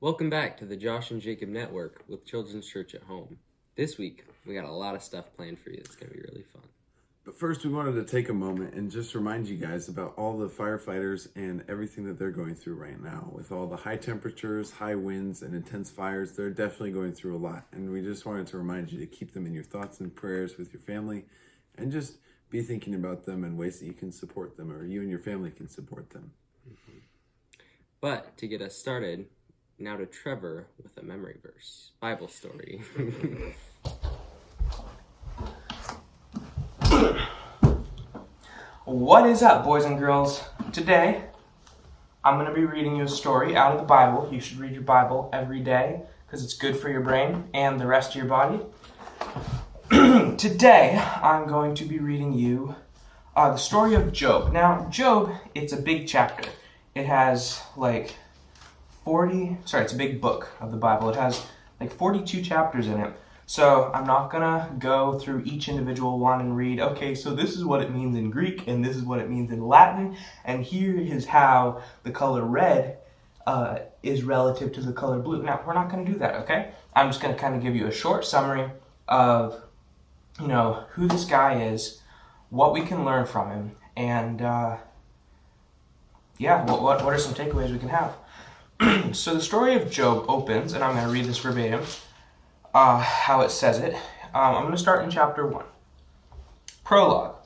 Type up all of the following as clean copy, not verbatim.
Welcome back to the Josh and Jacob Network with Children's Church at Home. This week, we got a lot of stuff planned for you. It's going to be really fun. But first, we wanted to take a moment and just remind you guys about all the firefighters and everything that they're going through right now. With all the high temperatures, high winds, and intense fires, they're definitely going through a lot. And we just wanted to remind you to keep them in your thoughts and prayers with your family and just be thinking about them and ways that you can support them or you and your family can support them. But to get us started, now to Trevor with a memory verse, Bible story. What is up, boys and girls? Today, I'm going to be reading you a story out of the Bible. You should read your Bible every day because it's good for your brain and the rest of your body. Today, I'm going to be reading you the story of Job. Now, Job, it's a big chapter. It has it's a big book of the Bible. It has 42 chapters in it. So I'm not going to go through each individual one and read, okay, so this is what it means in Greek, and this is what it means in Latin, and here is how the color red is relative to the color blue. Now, we're not going to do that, okay? I'm just going to kind of give you a short summary of, who this guy is, what we can learn from him, and, what are some takeaways we can have. So the story of Job opens, and I'm going to read this verbatim, how it says it. I'm going to start in chapter 1. Prologue.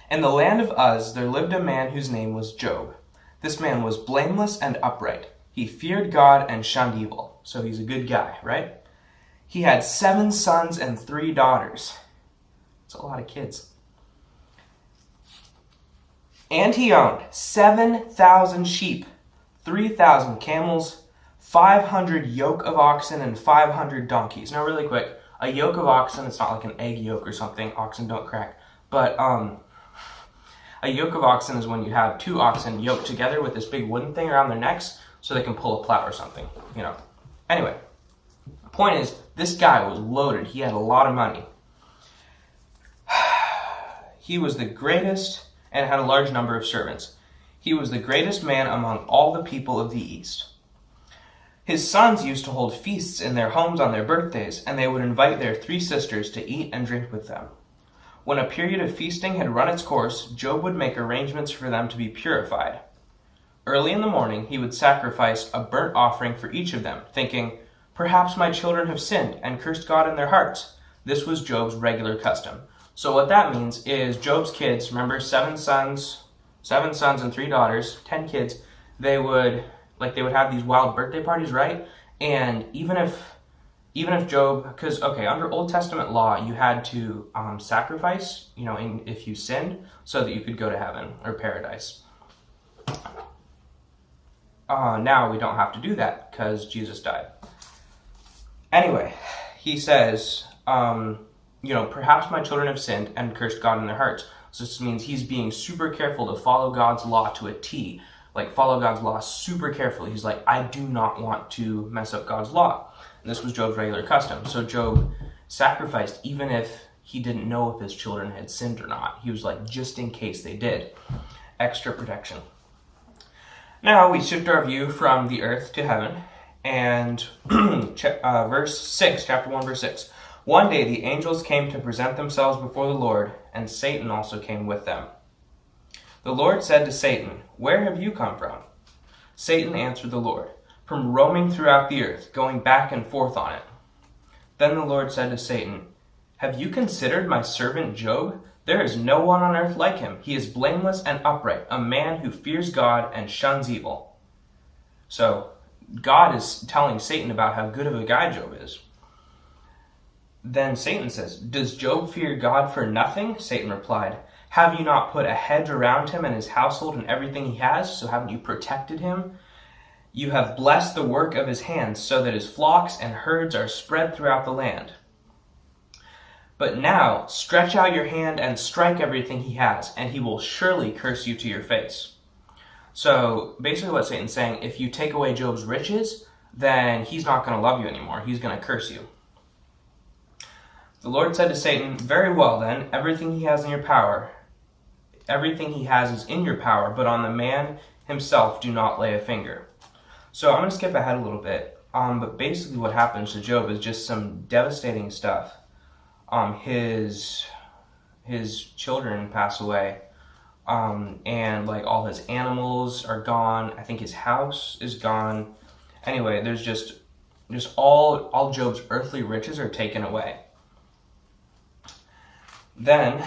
In the land of Uz there lived a man whose name was Job. This man was blameless and upright. He feared God and shunned evil. So he's a good guy, right? He had 7 sons and 3 daughters. That's a lot of kids. And he owned 7,000 sheep, 3,000 camels, 500 yoke of oxen, and 500 donkeys. Now, really quick, a yoke of oxen, it's not like an egg yolk or something. Oxen don't crack. But a yoke of oxen is when you have 2 oxen yoked together with this big wooden thing around their necks so they can pull a plow or something, Anyway, the point is, this guy was loaded. He had a lot of money. He was the greatest and had a large number of servants. He was the greatest man among all the people of the East. His sons used to hold feasts in their homes on their birthdays, and they would invite their 3 sisters to eat and drink with them. When a period of feasting had run its course, Job would make arrangements for them to be purified. Early in the morning, he would sacrifice a burnt offering for each of them, thinking, "Perhaps my children have sinned and cursed God in their hearts." This was Job's regular custom. So what that means is Job's kids, remember, 7 sons and 3 daughters, 10 kids, they would have these wild birthday parties, right? And even if Job, because, under Old Testament law, you had to sacrifice, if you sinned, so that you could go to heaven or paradise. Now we don't have to do that because Jesus died. Anyway, he says, perhaps my children have sinned and cursed God in their hearts. So this means he's being super careful to follow God's law to a T. Follow God's law super carefully. He's like, I do not want to mess up God's law. And this was Job's regular custom. So Job sacrificed even if he didn't know if his children had sinned or not. He was like, just in case they did. Extra protection. Now we shift our view from the earth to heaven. And verse 6, chapter 1, verse 6. One day the angels came to present themselves before the Lord, and Satan also came with them. The Lord said to Satan, "Where have you come from?" Satan answered the Lord, "From roaming throughout the earth, going back and forth on it." Then the Lord said to Satan, "Have you considered my servant Job? There is no one on earth like him. He is blameless and upright, a man who fears God and shuns evil." So God is telling Satan about how good of a guy Job is. Then Satan says, "Does Job fear God for nothing?" Satan replied, "Have you not put a hedge around him and his household and everything he has? So haven't you protected him? You have blessed the work of his hands so that his flocks and herds are spread throughout the land. But now stretch out your hand and strike everything he has, and he will surely curse you to your face." So basically what Satan's saying, if you take away Job's riches, then he's not going to love you anymore. He's going to curse you. The Lord said to Satan, "Very well then, everything he has is in your power, but on the man himself do not lay a finger." So I'm going to skip ahead a little bit. But basically what happens to Job is just some devastating stuff. His children pass away. And like all his animals are gone. I think his house is gone. Anyway, there's just all Job's earthly riches are taken away. Then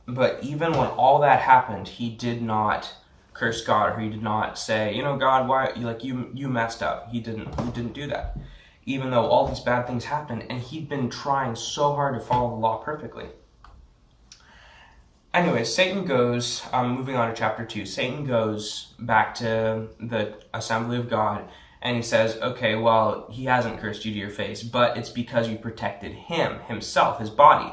but even when all that happened, he did not curse God, or he did not say, God, why, like you messed up. He didn't do that. Even though all these bad things happened, and he'd been trying so hard to follow the law perfectly. Anyway, Satan goes, moving on to chapter 2, Satan goes back to the assembly of God, and he says, okay, well, he hasn't cursed you to your face, but it's because you protected himself, his body.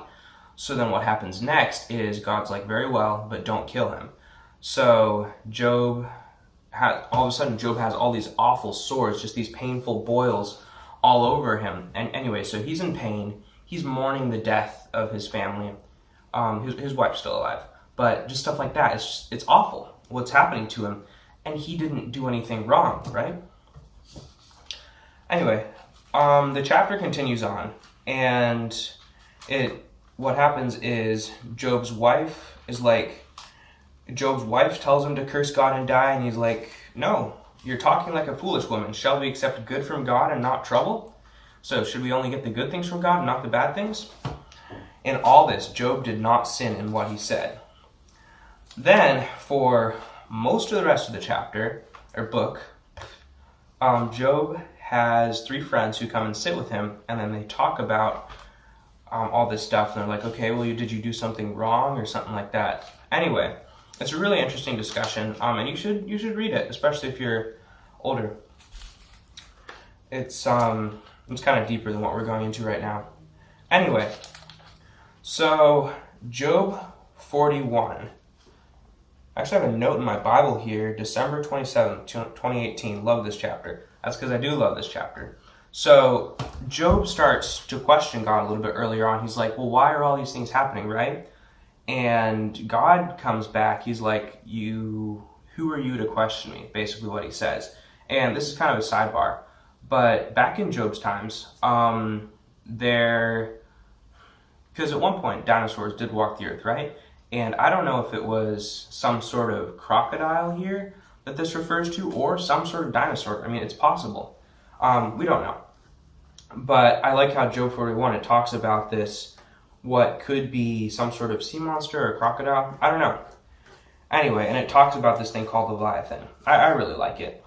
So then what happens next is God's like, very well, but don't kill him. So all of a sudden, Job has all these awful sores, just these painful boils all over him. And anyway, so he's in pain. He's mourning the death of his family. His wife's still alive, but just stuff like that. It's awful what's happening to him, and he didn't do anything wrong, right? Anyway, the chapter continues on, and what happens is Job's wife tells him to curse God and die, and he's like, no, you're talking like a foolish woman. Shall we accept good from God and not trouble? So should we only get the good things from God and not the bad things? In all this, Job did not sin in what he said. Then, for most of the rest of the chapter, or book, Job has 3 friends who come and sit with him, and then they talk about all this stuff, and they're like, okay, well, did you do something wrong, or something like that? Anyway, it's a really interesting discussion, and you should read it, especially if you're older. It's kind of deeper than what we're going into right now. Anyway, so Job 41. I actually have a note in my Bible here, December 27th, 2018. Love this chapter. That's because I do love this chapter. So Job starts to question God a little bit earlier on. He's like, well, why are all these things happening, right? And God comes back. He's like, who are you to question me? Basically what he says. And this is kind of a sidebar. But back in Job's times, because at one point dinosaurs did walk the earth, right? And I don't know if it was some sort of crocodile here that this refers to, or some sort of dinosaur. I mean, it's possible. We don't know. But I like how Job 41, it talks about this, what could be some sort of sea monster or crocodile. I don't know. Anyway, and it talks about this thing called Leviathan. I really like it.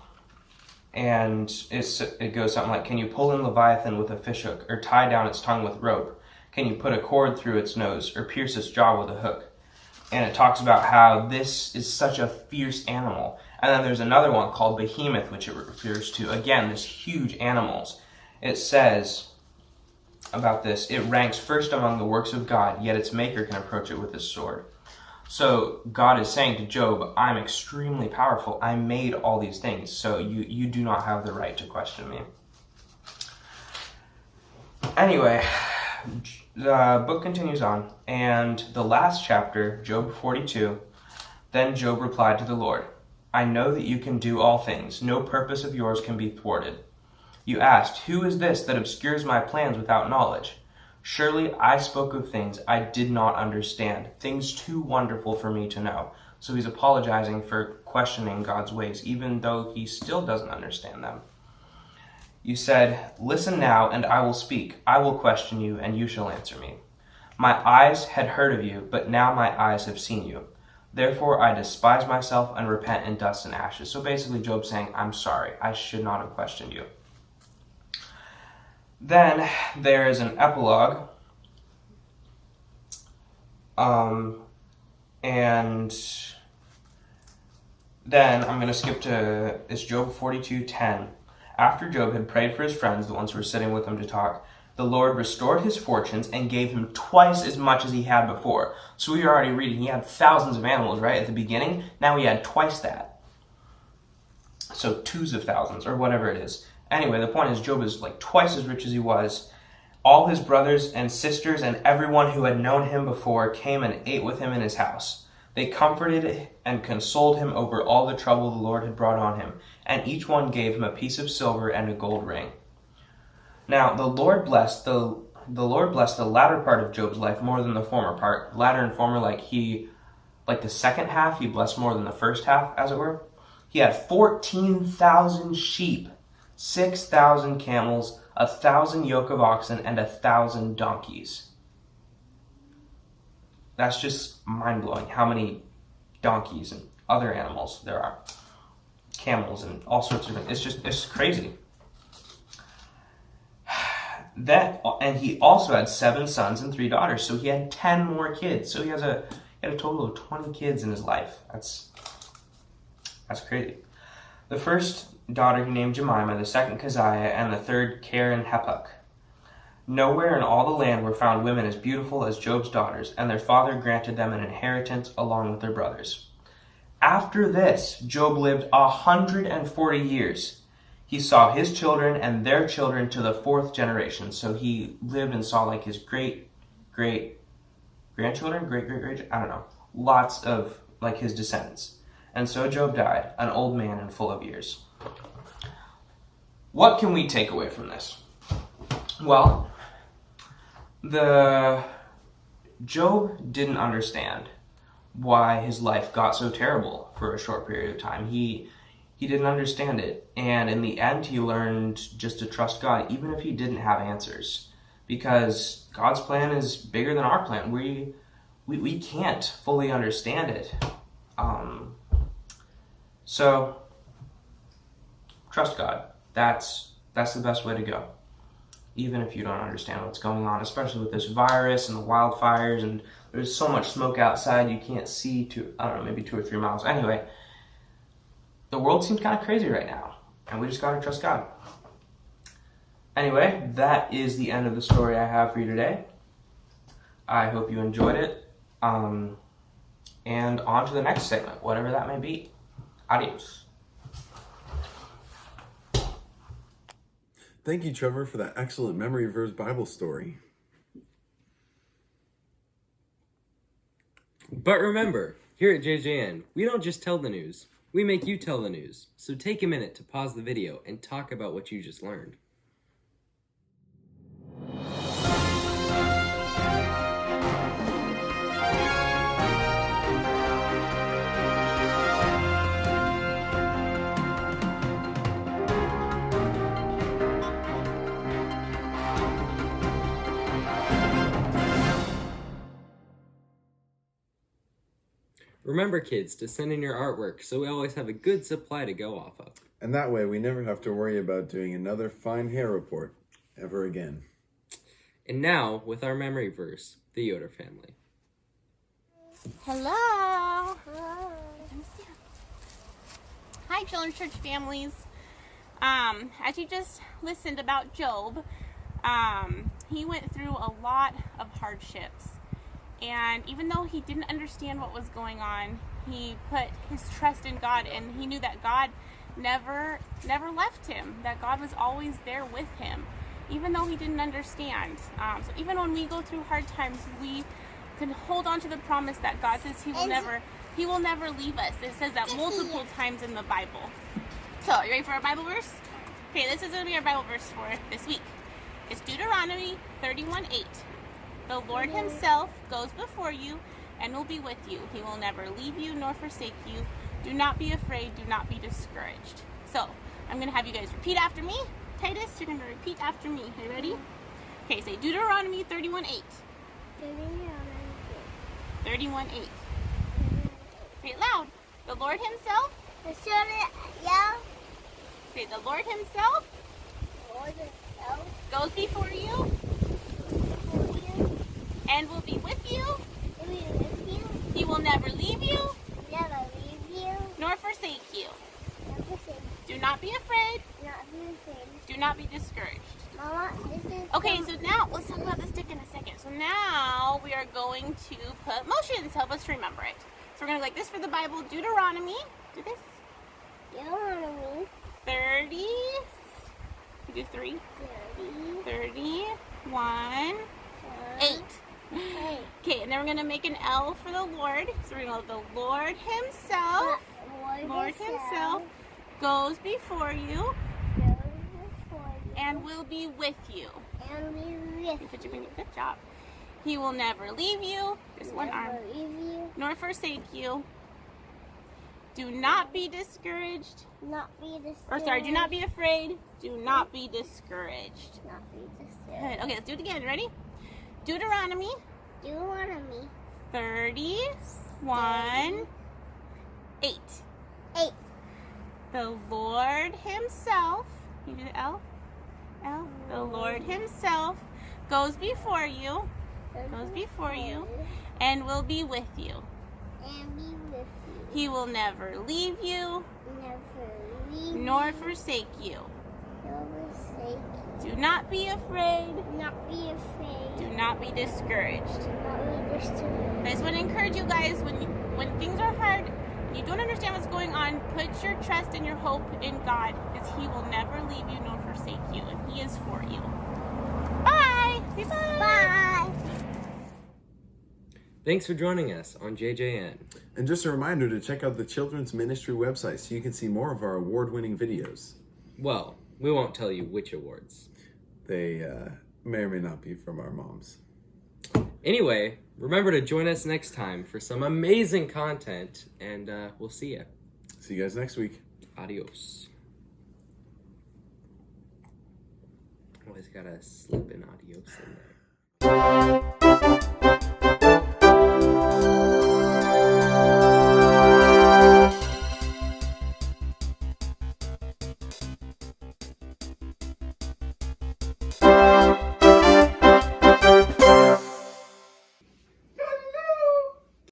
And it goes something like, can you pull in Leviathan with a fishhook, or tie down its tongue with rope? Can you put a cord through its nose, or pierce its jaw with a hook? And it talks about how this is such a fierce animal. And then there's another one called Behemoth, which it refers to. Again, this huge animals. It says about this, it ranks first among the works of God, yet its maker can approach it with his sword. So God is saying to Job, I'm extremely powerful. I made all these things, so you do not have the right to question me. Anyway, the book continues on, and the last chapter, Job 42, then Job replied to the Lord, I know that you can do all things. No purpose of yours can be thwarted. You asked, who is this that obscures my plans without knowledge? Surely I spoke of things I did not understand, things too wonderful for me to know. So he's apologizing for questioning God's ways, even though he still doesn't understand them. You said, listen now, and I will speak. I will question you, and you shall answer me. My eyes had heard of you, but now my eyes have seen you. Therefore I despise myself and repent in dust and ashes. So basically Job's saying, I'm sorry. I should not have questioned you. Then there is an epilogue. And then I'm going to skip to, it's Job 42:10. After Job had prayed for his friends, the ones who were sitting with him to talk, the Lord restored his fortunes and gave him twice as much as he had before. So we were already reading, he had thousands of animals, right, at the beginning. Now he had twice that. So 2s of thousands, or whatever it is. Anyway, the point is Job is like twice as rich as he was. All his brothers and sisters and everyone who had known him before came and ate with him in his house. They comforted and consoled him over all the trouble the Lord had brought on him, and each one gave him a piece of silver and a gold ring. Now the Lord blessed the latter part of Job's life more than the former part. Latter and former, like the second half, he blessed more than the first half, as it were. He had 14,000 sheep, 6,000 camels, 1,000 yoke of oxen, and 1,000 donkeys. That's just mind-blowing how many donkeys and other animals there are. Camels and all sorts of things. It's crazy. And he also had 7 sons and 3 daughters, so he had 10 more kids. So he had a total of 20 kids in his life. That's crazy. The first daughter he named Jemima, the second Keziah, and the third Karen Hapuk. Nowhere in all the land were found women as beautiful as Job's daughters, and their father granted them an inheritance along with their brothers. After this, Job lived 140 years. He saw his children and their children to the 4th generation. So he lived and saw like his great-grandchildren, I don't know, lots of like his descendants. And so Job died, an old man and full of years. What can we take away from this? Well, Job didn't understand why his life got so terrible for a short period of time. He didn't understand it. And in the end, he learned just to trust God, even if he didn't have answers. Because God's plan is bigger than our plan. We can't fully understand it. So, trust God. That's the best way to go. Even if you don't understand what's going on, especially with this virus and the wildfires, and there's so much smoke outside you can't see maybe 2 or 3 miles. Anyway, the world seems kind of crazy right now, and we just gotta trust God. Anyway, that is the end of the story I have for you today. I hope you enjoyed it. And on to the next segment, whatever that may be. Adios. Thank you, Trevor, for that excellent memory verse Bible story. But remember, here at JJN, we don't just tell the news. We make you tell the news. So take a minute to pause the video and talk about what you just learned. Remember, kids, to send in your artwork so we always have a good supply to go off of. And that way we never have to worry about doing another fine hair report ever again. And now, with our memory verse, the Yoder family. Hello. Hi, Children's Church families. As you just listened about Job, he went through a lot of hardships. And even though he didn't understand what was going on, he put his trust in God, and he knew that God never left him, that God was always there with him, even though he didn't understand. So even when we go through hard times, we can hold on to the promise that God says he will never leave us. It says that multiple times in the Bible. So, are you ready for our Bible verse? Okay, this is going to be our Bible verse for this week. It's Deuteronomy 31:8. The Lord himself goes before you and will be with you. He will never leave you nor forsake you. Do not be afraid. Do not be discouraged. So, I'm going to have you guys repeat after me. Titus, you're going to repeat after me. Are you ready? Okay, say Deuteronomy 31:8. 31:8. Say it loud. The Lord himself. Say the Lord himself goes before you and will be with you. He will never leave you nor forsake you. Do not be afraid. Do not be discouraged. Okay, so now let's talk about the stick in a second. So now we are going to put motions to help us remember it. So we're going to go like this for the Bible. Deuteronomy. Do this. 30. You do 3. 31. 8. Okay, and then we're going to make an L for the Lord. So we're going to go, the Lord himself, Lord himself goes before you and will be with you. Put your finger. Good job. He will never leave you. Just one arm. Nor forsake you. Do not be discouraged. Or sorry, do not be afraid. Do not be discouraged. Good. Okay, let's do it again. Ready? Deuteronomy 31:8. The Lord himself, can you do the L? L? The Lord himself goes before you, and will be with you. He will never leave you, nor forsake you. Do not be afraid. Do not be discouraged. I just want to encourage you guys, when things are hard, you don't understand what's going on, put your trust and your hope in God, because he will never leave you nor forsake you, and he is for you. Bye! Say bye! Bye! Thanks for joining us on JJN. And just a reminder to check out the Children's Ministry website so you can see more of our award-winning videos. Well, we won't tell you which awards. They may or may not be from our moms. Anyway, remember to join us next time for some amazing content, and we'll see you. See you guys next week. Adios. Always gotta slip in adios in there.